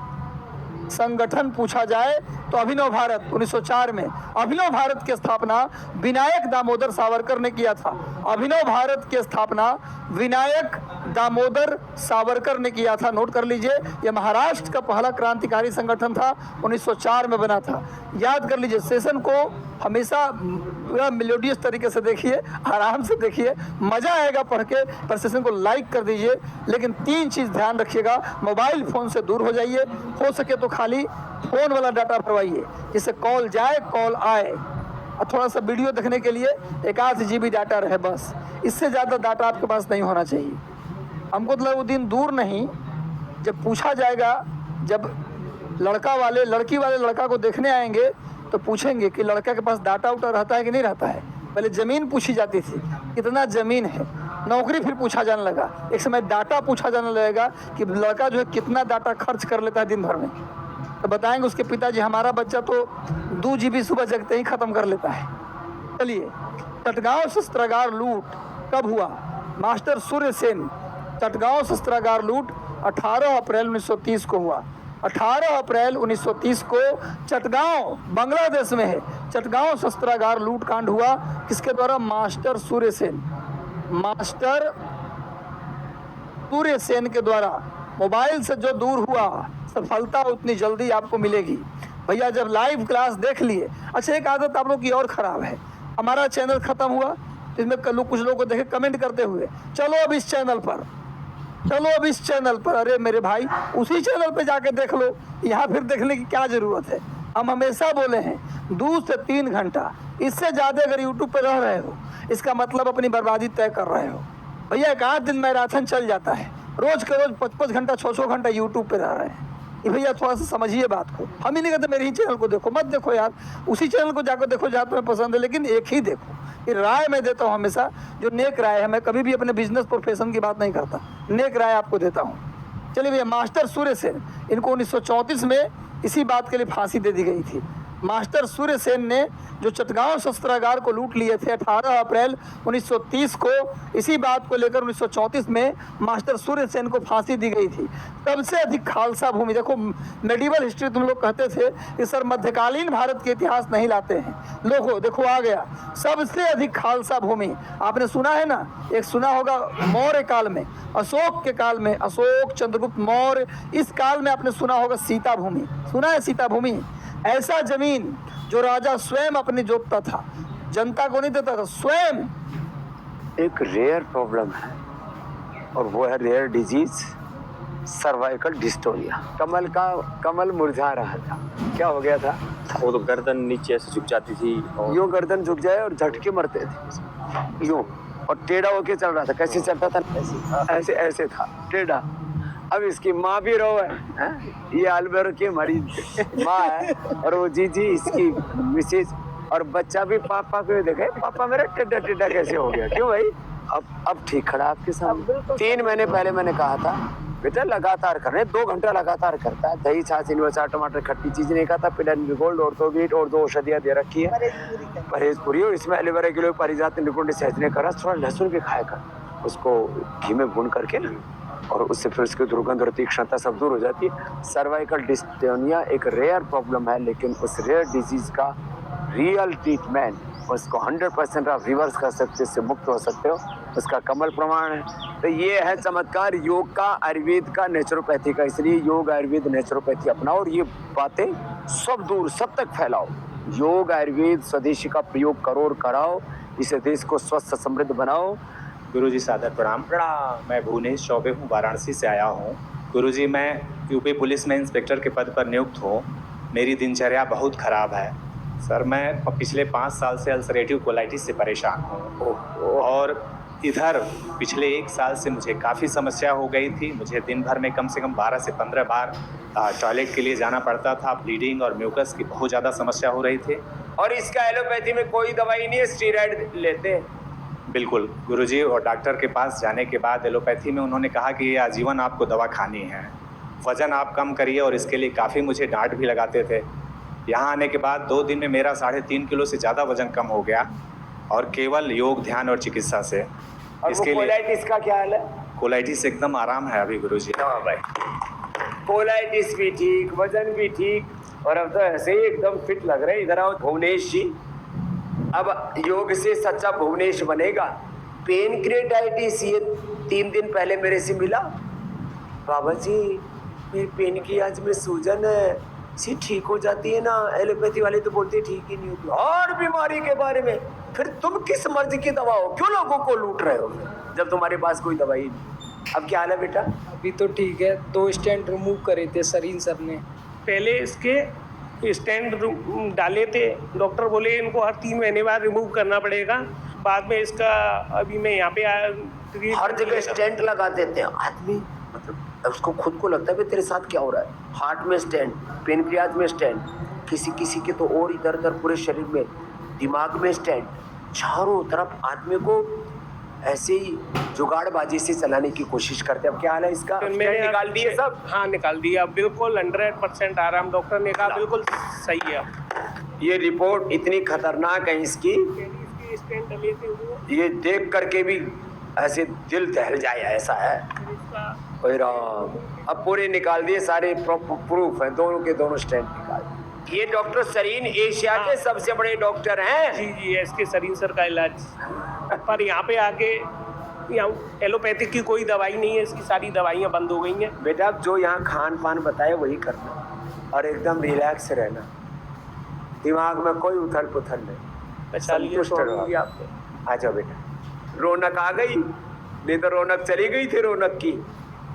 संगठन पूछा जाए तो अभिनव भारत 1904 में। अभिनव भारत की स्थापना विनायक दामोदर सावरकर ने किया था। अभिनव भारत की स्थापना विनायक दामोदर सावरकर ने किया था। नोट कर लीजिए, यह महाराष्ट्र का पहला क्रांतिकारी संगठन था, 1904 में बना था। याद कर लीजिए, सेशन को हमेशा मेलोडियस तरीके से देखिए, आराम से देखिए, मज़ा आएगा पढ़ के। पर सेशन को लाइक कर दीजिए, लेकिन 3 चीज़ ध्यान रखिएगा। मोबाइल फ़ोन से दूर हो जाइए, हो सके तो खाली फ़ोन वाला डाटा भरवाइए, जिससे कॉल जाए कॉल आए। और थोड़ा सा वीडियो देखने के लिए 1-8 GB डाटा रहे बस, इससे ज़्यादा डाटा आपके पास नहीं होना चाहिए। हमको तो वो दिन दूर नहीं जब पूछा जाएगा, जब लड़की वाले लड़का को देखने आएंगे तो पूछेंगे कि लड़का के पास डाटा उटा रहता है कि नहीं रहता है। पहले ज़मीन पूछी जाती थी, कितना ज़मीन है। नौकरी फिर पूछा जाने लगा, एक समय डाटा पूछा जाने लगेगा कि लड़का जो है कितना डाटा खर्च कर लेता है दिन भर में। तो बताएंगे उसके पिताजी, हमारा बच्चा तो 2 GB सुबह जगते ही ख़त्म कर लेता है। चलिए, चटगांव शस्त्रागार लूट कब हुआ? मास्टर सूर्य सेन। चटगांव शस्त्रागार लूट 18 अप्रैल 1930 को हुआ। 18 अप्रैल 1930 को चटगांव बांग्लादेश में है, चटगांव शस्त्रागार लूट कांड हुआ। किसके द्वारा? मास्टर सूर्य सेन। मास्टर सूर्य सेन के द्वारा। मोबाइल से जो दूर हुआ, सफलता उतनी जल्दी आपको मिलेगी। भैया जब लाइव क्लास देख लिए। अच्छा, एक आदत आप लोग की और ख़राब है, हमारा चैनल ख़त्म हुआ तो इसमें कल कुछ लोगों को देखे कमेंट करते हुए, चलो अब इस चैनल पर, चलो अब इस चैनल पर। अरे मेरे भाई, उसी चैनल पे जाके देख लो, यहाँ फिर देखने की क्या ज़रूरत है? हम हमेशा बोले हैं 2 से 3 घंटा, इससे ज़्यादा अगर यूट्यूब पे रह रहे हो, इसका मतलब अपनी बर्बादी तय कर रहे हो। भैया 1 दिन मैराथन चल जाता है, रोज़ के रोज़ 5-5 घंटा 6-6 घंटा यूट्यूब पे रह रहे हैं। ये भैया थोड़ा सा समझिए बात को। हम ही नहीं कहते मेरे ही चैनल को देखो, मत देखो यार, उसी चैनल को जाकर देखो जहाँ तुम्हें पसंद है, लेकिन एक ही देखो। ये राय मैं देता हूँ हमेशा, जो नेक राय है। मैं कभी भी अपने बिजनेस प्रोफेशन की बात नहीं करता, नेक राय आपको देता हूँ। चलिए भैया, मास्टर सूर्य सेन, इनको 1934 में इसी बात के लिए फांसी दे दी गई थी। मास्टर सूर्य सेन ने जो चटगांव शस्त्रागार को लूट लिए थे 18 अप्रैल 1930 को, इसी बात को लेकर 1934 में मास्टर सूर्य सेन को फांसी दी गई थी। सबसे अधिक खालसा भूमि, देखो मेडिवल हिस्ट्री तुम लोग कहते थे कि सर मध्यकालीन भारत के इतिहास नहीं लाते हैं, लोगों देखो आ गया। सबसे अधिक खालसा भूमि आपने सुना है ना, एक सुना होगा मौर्य काल में, अशोक के काल में, अशोक चंद्रगुप्त मौर्य, इस काल में आपने सुना होगा सीता भूमि। सुना है सीता भूमि? ऐसा जमीन जो राजा स्वयं अपनी जोतता था, जनता को नहीं देता था, स्वयं। एक रेयर प्रॉब्लम है और वो है रेयर डिजीज, सर्वाइकल डिस्टोनिया। कमल मुरझा रहा था। क्या हो गया था? वो तो गर्दन नीचे ऐसे झुक जाती थी, यूं गर्दन झुक जाए और झटके मरते थे यूं, और टेढ़ा होके चल रहा था। कैसे चलता था? ऐसे ऐसे था, टेढ़ा। अब इसकी माँ भी रो है, ये अल्बेरो की मरीज माँ है, और वो जीजी इसकी मिसेज, और बच्चा भी पापा को देखे, पापा मेरा टेढ़ा टेढ़ा कैसे हो गया? क्यों भाई? अब ठीक खड़ा आपके सामने। 3 महीने पहले मैंने कहा था बेटा लगातार कर रहे, 2 घंटा लगातार करता है, दही छाछ इनवसा टमाटर खट्टी चीज नहीं खाता, पिडन गोल्ड ऑर्थोवीट और 2 औषधियाँ दे रखी है, परहेज पूरी हो। इसमें एलोवेरा किलो परिजात निपुण सहजने करा, थोड़ा लहसुन भी खाया कर, उसको घी में भून करके ना और उससे फिर उसकी दुर्गंध और तीक्ष्णता सब दूर हो जाती है। सर्वाइकल डिस्टोनिया एक रेयर प्रॉब्लम है, लेकिन उस रेयर डिजीज का रियल ट्रीटमेंट उसको 100% आप रिवर्स कर सकते हो, इससे मुक्त हो सकते हो, उसका कमल प्रमाण है। तो ये है चमत्कार योग का, आयुर्वेद का, नेचुरोपैथी का। इसलिए योग, आयुर्वेद, नेचुरोपैथी अपनाओ और ये बातें सब दूर सब तक फैलाओ। योग, आयुर्वेद, स्वदेशी का प्रयोग करो और कराओ, इसे देश को स्वस्थ समृद्ध बनाओ। गुरुजी सादर प्रणाम। मैं भुवनेश चौबे हूँ, वाराणसी से आया हूँ। गुरुजी मैं यूपी पुलिस में इंस्पेक्टर के पद पर नियुक्त हूँ। मेरी दिनचर्या बहुत खराब है सर। मैं पिछले 5 साल से अल्सरेटिव कोलाइटिस से परेशान हूँ और इधर पिछले 1 साल से मुझे काफ़ी समस्या हो गई थी। मुझे दिन भर में कम से कम 12 से 15 बार टॉयलेट के लिए जाना पड़ता था। ब्लीडिंग और म्यूकस की बहुत ज़्यादा समस्या हो रही थी। और इसका एलोपैथी में कोई दवाई नहीं है, स्टीरॉइड लेते हैं। बिल्कुल गुरुजी, और डॉक्टर के पास जाने के बाद एलोपैथी में उन्होंने कहा कि ये आजीवन आपको दवा खानी है, वज़न आप कम करिए, और इसके लिए काफ़ी मुझे डांट भी लगाते थे। यहाँ आने के बाद 2 दिन में मेरा 3.5 किलो से ज़्यादा वज़न कम हो गया, और केवल योग, ध्यान और चिकित्सा से। और इसके लिए कोलाइटिस का क्या हाल है? कोलाइटिस एकदम आराम है अभी गुरुजी। हाँ भाई, कोलाइटिस भी ठीक, वजन भी ठीक, और अब तो ऐसे ही एकदम फिट लग रहे हैं। इधर आओ भुवनेश जी, अब योग से सच्चा भुवनेश बनेगा। पेनक्रेटाइटिस ये 3 दिन पहले मेरे से मिला। बाबा जी मेरी पेन की आज में सूजन है, सी ठीक हो जाती है ना। एलोपैथी वाले तो बोलते ठीक ही नहीं होती। और बीमारी के बारे में फिर तुम किस मर्ज की दवा हो, क्यों लोगों को लूट रहे हो जब तुम्हारे पास कोई दवाई नहीं? अब क्या हाल है बेटा? अभी तो ठीक है। 2 स्टेंट रिमूव करे थे सरीन सर ने। पहले इसके स्टेंट डाले थे, डॉक्टर बोले इनको हर 3 महीने बाद रिमूव करना पड़ेगा। बाद में इसका अभी मैं यहाँ पे आया। हर जगह स्टेंट लगा देते हैं आदमी, मतलब उसको खुद को लगता है तेरे साथ क्या हो रहा है। हार्ट में स्टेंट, पेनक्रियाज में स्टेंट, किसी के तो और इधर उधर पूरे शरीर में, दिमाग में स्टेंट, चारों तरफ आदमी को ऐसे ही जुगाड़बाजी से चलाने की कोशिश करते हैं। अब क्या हाल है इसका? मैंने निकाल दिए सब। हाँ निकाल दिया, बिल्कुल 100% आराम। डॉक्टर ने कहा बिल्कुल सही है। ये रिपोर्ट इतनी खतरनाक है इसकी, ये देख करके भी ऐसे दिल दहल जाए, ऐसा है। ओए राम, अब पूरे निकाल दिए, सारे प्रूफ है, दोनों के दोनों स्टेंट निकाल दिए। ये डॉक्टर सरीन एशिया के सबसे बड़े डॉक्टर हैं। जी इसके सरीन सर का इलाज। पर यहाँ पे आके यहाँ एलोपैथिक की कोई दवाई नहीं है, इसकी सारी दवाइयाँ बंद हो गई हैं। बेटा जो यहाँ खान पान बताए वही करना, और एकदम रिलैक्स रहना, दिमाग में कोई उथल पुथल नहीं। संतुष्ट रहो। आ जाओ बेटा, रौनक आ गई, नहीं तो रौनक चली गई थी रौनक की।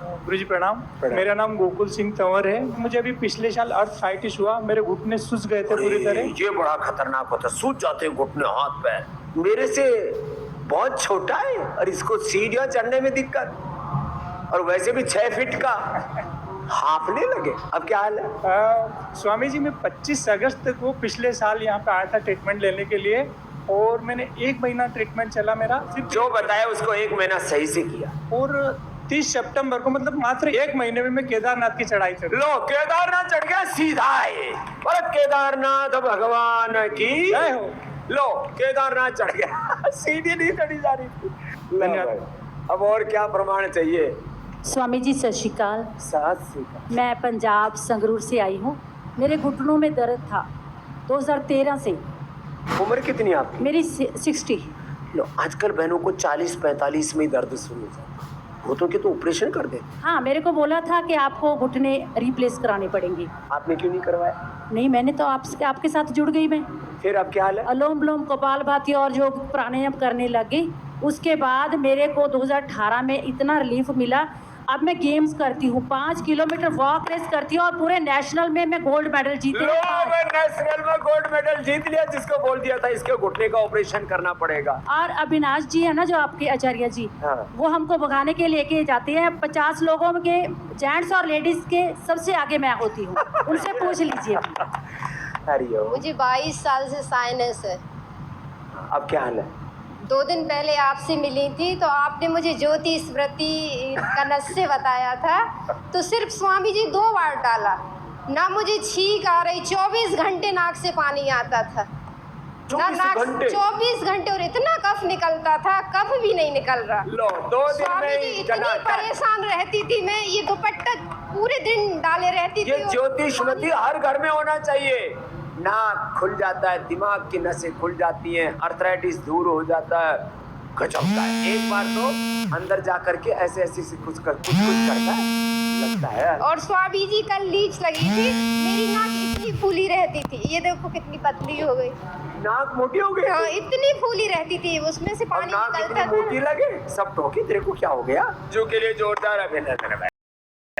गुरुजी प्रणाम। मेरा नाम गोकुल सिंह तंवर है। मुझे अभी पिछले साल अर्थराइटिस हुआ, मेरे घुटने सूज गए थे पूरी तरह। ये बड़ा खतरनाक होता है, सूज जाते हैं घुटने, हाथ पैर। मेरे से बहुत छोटा है और इसको सीढ़ियां चढ़ने में दिक्कत, और वैसे भी 6 फीट का, हांफने लगे। अब क्या हाल है? स्वामी जी मैं 25 अगस्त को पिछले साल यहाँ पे आया था ट्रीटमेंट लेने के लिए, और मैंने 1 महीना ट्रीटमेंट चला मेरा। जो बताया उसको 1 महीना सही से किया, और 30 सितंबर को, मतलब मात्र 1 महीने में मैं केदारनाथ की चढ़ाई चढ़। लो केदारनाथ चढ़ गया सीधा है। और केदारनाथ भगवान की जय हो। लो केदारनाथ चढ़ गया, सीधी नहीं चढ़ी जा रही थी। धन्यवाद। अब और क्या प्रमाण चाहिए? स्वामी जी सत श्री अकाल। सत श्री अकाल। मैं पंजाब संगरूर से आई हूँ। मेरे घुटनों में दर्द था 2013 से। उम्र कितनी आपकी? मेरी 60। लो आजकल बहनों को 40-45 में दर्द शुरू हो जाता है, घुटनों के तो ऑपरेशन कर दे। हाँ मेरे को बोला था कि आपको घुटने रिप्लेस कराने पड़ेंगे। आपने क्यों नहीं करवाया? नहीं, मैंने तो आपके साथ जुड़ गई मैं। फिर अब क्या हाल है? अलोम विलोम कपालभाति और जो प्राणायाम करने लगी, उसके बाद मेरे को 2018 में इतना रिलीफ मिला। अब मैं गेम्स करती हूँ, 5 किलोमीटर वॉक रेस करती हूँ, और पूरे नेशनल में मैं गोल्ड मेडल जीती हूँ। नेशनल में गोल्ड मेडल जीत लिया, जिसको बोल दिया था इसके घुटने का ऑपरेशन करना पड़ेगा। और अविनाश जी है ना जो आपके आचार्य जी, हाँ। वो हमको भगाने के लेके जाते हैं। 50 लोगों के, जेंट्स और लेडीज के सबसे आगे मैं होती हूँ, उनसे पूछ लीजिए। मुझे 22 साल से साइनस है। अब क्या हाल है? 2 दिन पहले आपसे मिली थी तो आपने मुझे ज्योति स्मृति का नुस्खे बताया था, तो सिर्फ स्वामी जी 2 बार डाला ना, मुझे छींक आ रही, 24 घंटे नाक से पानी आता था। 24 घंटे और इतना कफ निकलता था, कफ भी नहीं निकल रहा। लो 2 दिन स्वामी में जी ही इतनी टनाटन। परेशान रहती थी मैं, ये दुपट्टा पूरे दिन डाले रहती ये थी। ज्योतिषमती हर घर में होना चाहिए। नाक खुल जाता है, दिमाग की नसें खुल जाती हैं, अर्थराइटिस दूर हो जाता है, गजब का है। एक बार तो अंदर जा करके ऐसे ऐसे से कुछ करता है, लगता है। और स्वामी जी कल लीच लगी थी, मेरी नाक इतनी फूली रहती थी, ये देखो कितनी पतली हो गई। नाक मोटी हो गई? हाँ, इतनी फूली रहती थी, उसमें से पानी नाक निकलता इतनी था। मोटी लगे, सब टोकी तेरे को क्या हो गया? जो के लिए जोरदार अभिनंदन है।